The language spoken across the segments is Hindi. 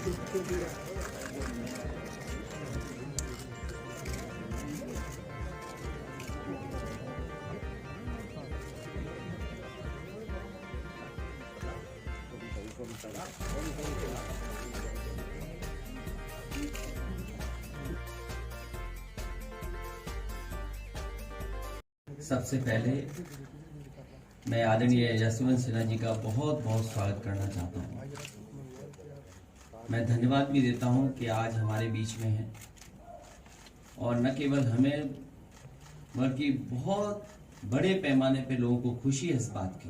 सबसे पहले मैं आदरणीय यशवंत सिन्हा जी का बहुत बहुत स्वागत करना चाहता हूँ। मैं धन्यवाद भी देता हूँ कि आज हमारे बीच में हैं और न केवल हमें बल्कि बहुत बड़े पैमाने पे लोगों को खुशी है इस बात की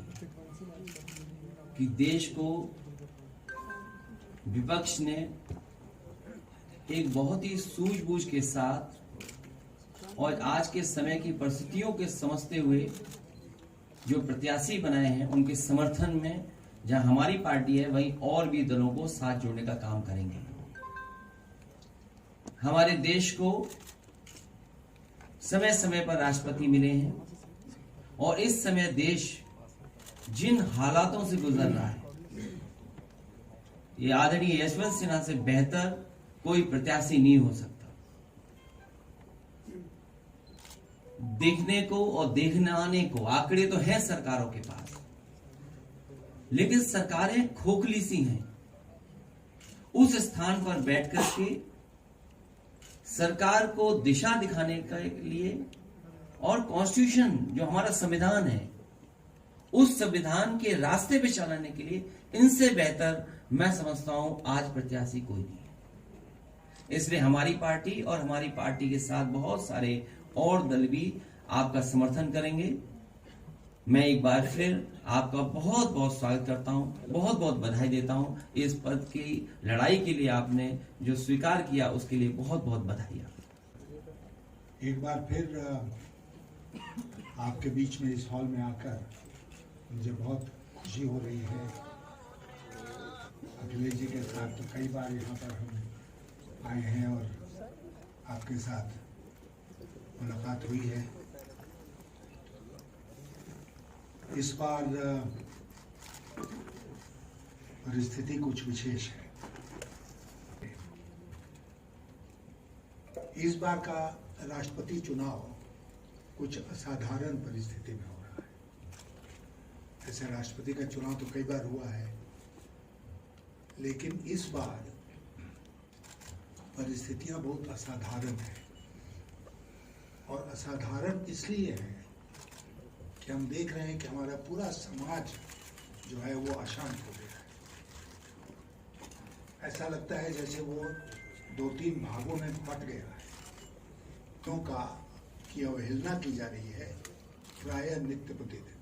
कि देश को विपक्ष ने एक बहुत ही सूझबूझ के साथ और आज के समय की परिस्थितियों के समझते हुए जो प्रत्याशी बनाए हैं उनके समर्थन में जहां हमारी पार्टी है वहीं और भी दलों को साथ जोड़ने का काम करेंगे। हमारे देश को समय समय पर राष्ट्रपति मिले हैं और इस समय देश जिन हालातों से गुजर रहा है ये आदरणीय यशवंत सिन्हा से बेहतर कोई प्रत्याशी नहीं हो सकता। देखने को और देखने आने को आंकड़े तो हैं सरकारों के पास, लेकिन सरकारें खोखली सी हैं। उस स्थान पर बैठ करके सरकार को दिशा दिखाने के लिए और कॉन्स्टिट्यूशन जो हमारा संविधान है उस संविधान के रास्ते पे चलाने के लिए इनसे बेहतर मैं समझता हूं आज प्रत्याशी कोई नहीं है। इसलिए हमारी पार्टी और हमारी पार्टी के साथ बहुत सारे और दल भी आपका समर्थन करेंगे। मैं एक बार फिर आपका बहुत बहुत स्वागत करता हूं, बहुत बहुत बधाई देता हूं। इस पद की लड़ाई के लिए आपने जो स्वीकार किया उसके लिए बहुत बहुत बधाई। एक बार फिर आपके बीच में इस हॉल में आकर मुझे बहुत खुशी हो रही है। अखिलेश जी के साथ तो कई बार यहाँ पर हम आए हैं और आपके साथ मुलाकात हुई है। इस बार परिस्थिति कुछ विशेष है। इस बार का राष्ट्रपति चुनाव कुछ असाधारण परिस्थिति में हो रहा है। ऐसे राष्ट्रपति का चुनाव तो कई बार हुआ है, लेकिन इस बार परिस्थितियां बहुत असाधारण है। और असाधारण इसलिए है कि हम देख रहे हैं कि हमारा पूरा समाज जो है वो अशांत हो गया है। ऐसा लगता है जैसे वो 2-3 भागों में बट गया है, क्योंकि की अवहेलना की जा रही है प्राय नित्य प्रतिदिन।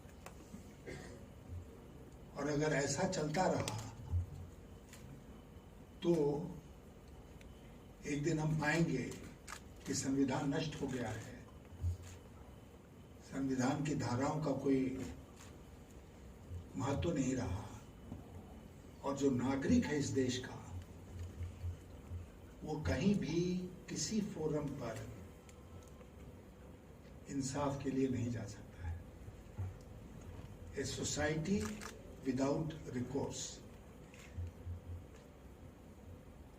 और अगर ऐसा चलता रहा तो एक दिन हम पाएंगे कि संविधान नष्ट हो गया है, संविधान की धाराओं का कोई महत्व नहीं रहा, और जो नागरिक है इस देश का वो कहीं भी किसी फोरम पर इंसाफ के लिए नहीं जा सकता है। A society without recourse.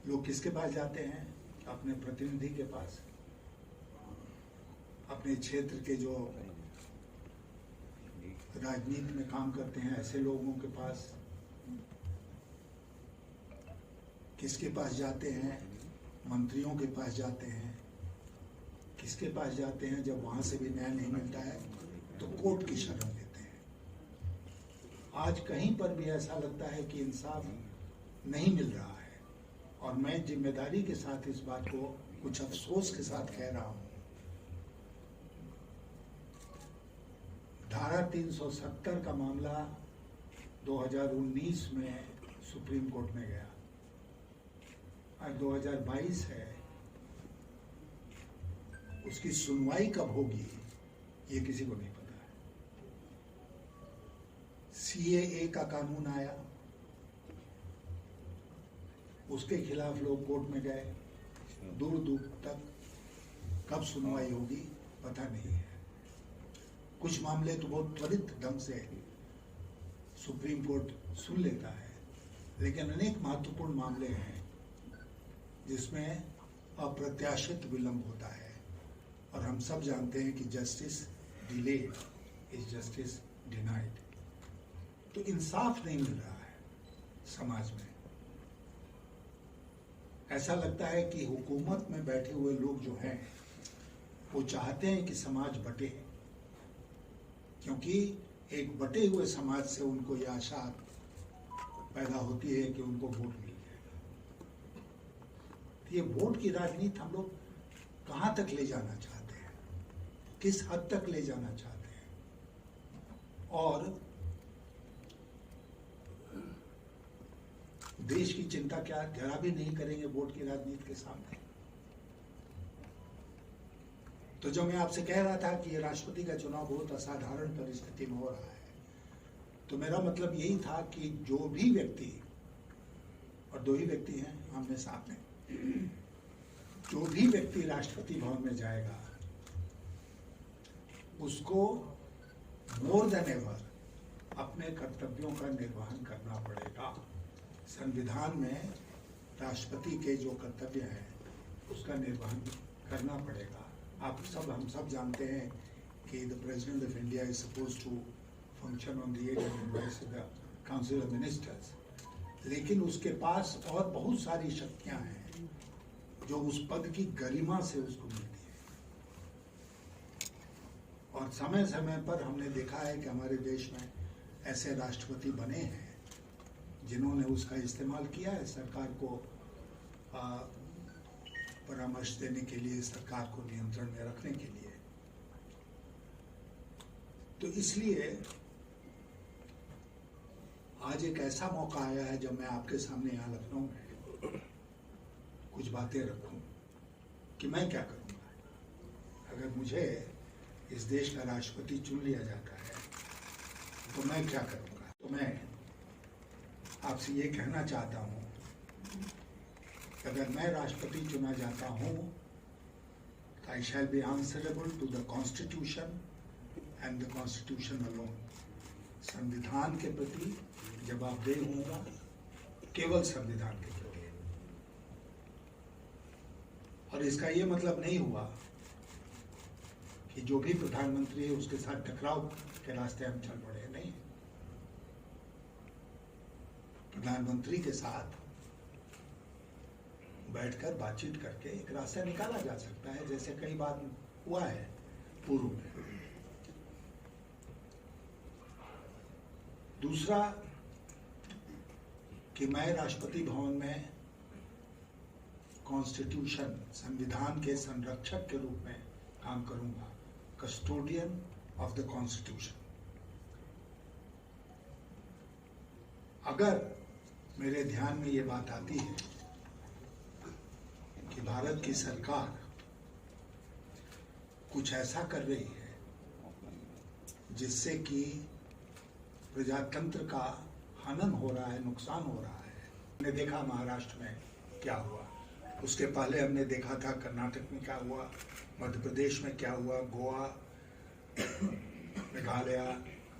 लोग किसके पास जाते हैं? अपने प्रतिनिधि के पास, अपने क्षेत्र के जो राजनीति में काम करते हैं ऐसे लोगों के पास। किसके पास जाते हैं? मंत्रियों के पास जाते हैं। किसके पास जाते हैं? जब वहां से भी न्याय नहीं मिलता है तो कोर्ट की शरण लेते हैं। आज कहीं पर भी ऐसा लगता है कि इंसाफ नहीं मिल रहा है, और मैं जिम्मेदारी के साथ इस बात को कुछ अफसोस के साथ कह रहा हूं। धारा 370 का मामला 2019 में सुप्रीम कोर्ट में गया, आज 2022 है। उसकी सुनवाई कब होगी ये किसी को नहीं पता है। CAA का कानून आया, उसके खिलाफ लोग कोर्ट में गए, दूर दूर तक कब सुनवाई होगी पता नहीं है। कुछ मामले तो बहुत त्वरित ढंग से सुप्रीम कोर्ट सुन लेता है, लेकिन अनेक महत्वपूर्ण मामले हैं जिसमें अप्रत्याशित विलंब होता है, और हम सब जानते हैं कि justice delayed is justice denied. तो इंसाफ नहीं मिल रहा है समाज में। ऐसा लगता है कि हुकूमत में बैठे हुए लोग जो हैं वो चाहते हैं कि समाज बटे, क्योंकि एक बटे हुए समाज से उनको यह आशा पैदा होती है कि उनको वोट मिल जाएगा। तो ये वोट की राजनीति हम लोग कहाँ तक ले जाना चाहते हैं, किस हद तक ले जाना चाहते हैं, और देश की चिंता क्या जरा भी नहीं करेंगे वोट की राजनीति के सामने। तो जो मैं आपसे कह रहा था कि ये राष्ट्रपति का चुनाव बहुत असाधारण परिस्थिति में हो रहा है, तो मेरा मतलब यही था कि जो भी व्यक्ति, और दो ही व्यक्ति हैं आमने सामने, जो भी व्यक्ति राष्ट्रपति भवन में जाएगा उसको मोर देन एवर अपने कर्तव्यों का निर्वहन करना पड़ेगा। संविधान में राष्ट्रपति के जो कर्तव्य हैं उसका निर्वहन करना पड़ेगा। हम सब जानते हैं कि the president of India is suppose to function on the aid and advice of the council of ministers, लेकिन उसके पास और बहुत सारी शक्तियां हैं जो उस पद की गरिमा से उसको मिलती है। और समय समय पर हमने देखा है कि हमारे देश में ऐसे राष्ट्रपति बने हैं जिन्होंने उसका इस्तेमाल किया है सरकार को परामर्श देने के लिए, सरकार को नियंत्रण में रखने के लिए। तो इसलिए आज एक ऐसा मौका आया है जब मैं आपके सामने यहाँ लखनऊ में कुछ बातें रखूं कि मैं क्या करूंगा अगर मुझे इस देश का राष्ट्रपति चुन लिया जाता है, तो मैं क्या करूंगा। तो मैं आपसे ये कहना चाहता हूं कि अगर मैं राष्ट्रपति चुना जाता हूं तो I shall be answerable to the constitution and the constitution alone. संविधान के प्रति जवाबदेह होगा, केवल संविधान के प्रति। और इसका ये मतलब नहीं हुआ कि जो भी प्रधानमंत्री है उसके साथ टकराव के रास्ते हम चल पड़े, नहीं। प्रधानमंत्री के साथ बैठकर बातचीत करके एक रास्ता निकाला जा सकता है, जैसे कई बार हुआ है पूर्व में। दूसरा कि मैं राष्ट्रपति भवन में कॉन्स्टिट्यूशन, संविधान के संरक्षक के रूप में काम करूंगा, कस्टोडियन ऑफ द कॉन्स्टिट्यूशन। अगर मेरे ध्यान में ये बात आती है कि भारत की सरकार कुछ ऐसा कर रही है जिससे कि प्रजातंत्र का हनन हो रहा है, नुकसान हो रहा है। हमने देखा महाराष्ट्र में क्या हुआ, उसके पहले हमने देखा था कर्नाटक में क्या हुआ, मध्य प्रदेश में क्या हुआ, गोवा, मेघालय,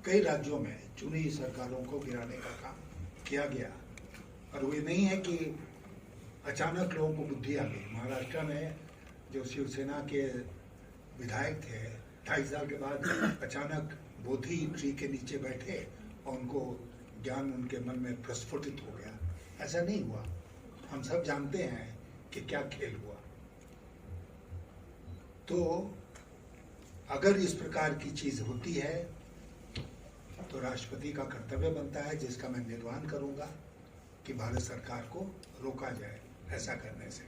कई राज्यों में चुनी सरकारों को गिराने का काम किया गया। और वो नहीं है कि अचानक लोगों को बुद्धि आ गई। महाराष्ट्र में जो शिवसेना के विधायक थे 28 साल के बाद अचानक बोधि ट्री के नीचे बैठे और उनको ज्ञान उनके मन में प्रस्फुटित हो गया। ऐसा नहीं हुआ। हम सब जानते हैं कि क्या खेल हुआ। तो अगर इस प्रकार की चीज होती है तो राष्ट्रपति का कर्तव्य बनता है, जिसका मैं निर्वहन करूंगा, कि भारत सरकार को रोका जाए ऐसा करने से।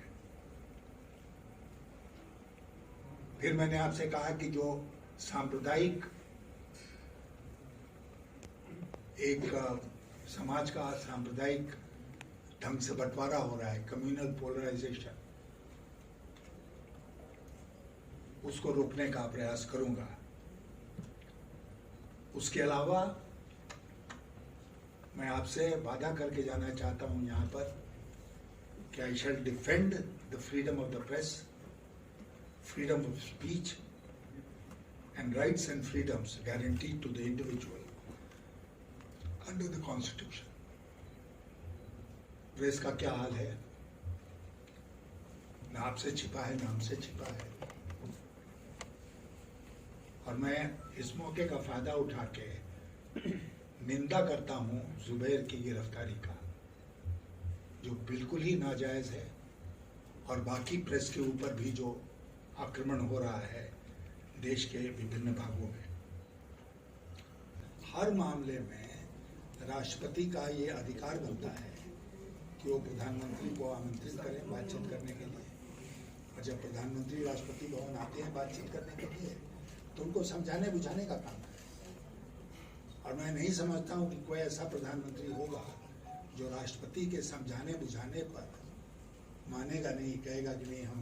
फिर मैंने आपसे कहा कि जो सांप्रदायिक एक समाज का सांप्रदायिक ढंग से बंटवारा हो रहा है, कम्युनल पोलराइजेशन, उसको रोकने का प्रयास करूंगा। उसके अलावा मैं आपसे वादा करके जाना चाहता हूं यहाँ पर कि I shall defend the freedom of the press, freedom of speech and rights and freedoms guaranteed to the individual under the constitution. Press का क्या हाल है? नाम से छिपा है, नाम से छिपा है। और मैं इस मौके का फायदा उठा के निंदा करता हूं जुबैर की गिरफ्तारी का, जो बिल्कुल ही नाजायज है, और बाकी प्रेस के ऊपर भी जो आक्रमण हो रहा है देश के विभिन्न भागों में। हर मामले में राष्ट्रपति का ये अधिकार बनता है कि वो प्रधानमंत्री को आमंत्रित करें बातचीत करने के लिए, और जब प्रधानमंत्री राष्ट्रपति भवन आते हैं बातचीत करने के लिए तो उनको समझाने बुझाने का काम है। और मैं नहीं समझता हूं कि कोई ऐसा प्रधानमंत्री होगा जो राष्ट्रपति के समझाने बुझाने पर मानेगा नहीं, कहेगा कि नहीं हम